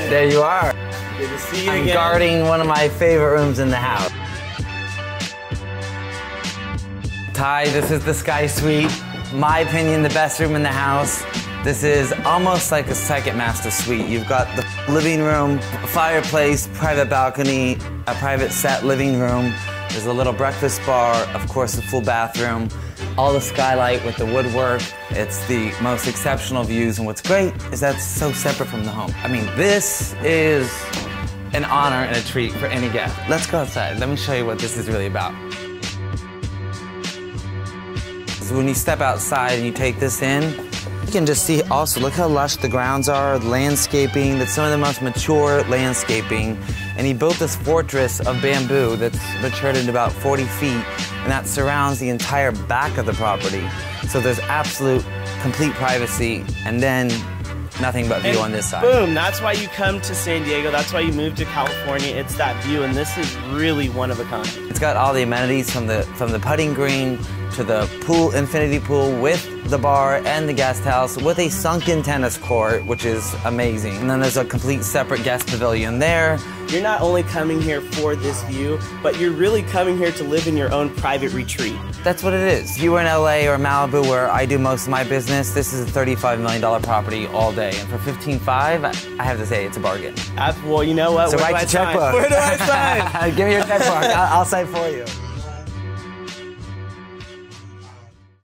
There you are. Good to see you I'm again. guarding one of my favorite rooms in the house. Ty, this is the Sky Suite. My opinion, the best room in the house. This is almost like a second master suite. You've got the living room, fireplace, private balcony, a private set living room. There's a little breakfast bar, of course, a full bathroom, all the skylight with the woodwork. It's the most exceptional views, and what's great is that's so separate from the home. I mean, this is an honor and a treat for any guest. Let's go outside. Let me show you what this is really about. So when you step outside and you take this in, you can just see also, look how lush the grounds are, the landscaping, that's some of the most mature landscaping. And he built this fortress of bamboo that's matured into about 40 feet, and that surrounds the entire back of the property. So there's absolute, complete privacy, and then nothing but view on this side. Boom, that's why you come to San Diego, that's why you moved to California. It's that view, and this is really one of a kind. It's got all the amenities from the putting green to the pool, infinity pool with the bar and the guest house with a sunken tennis court, which is amazing. And then there's a complete separate guest pavilion there. You're not only coming here for this view, but you're really coming here to live in your own private retreat. That's what it is. If you were in LA or Malibu, where I do most of my business, this is a $35 million property all day. And for $15.5, I have to say it's a bargain. Well, you know what? So write your checkbook. Where do I sign? Give me your checkbook. I'll sign for you.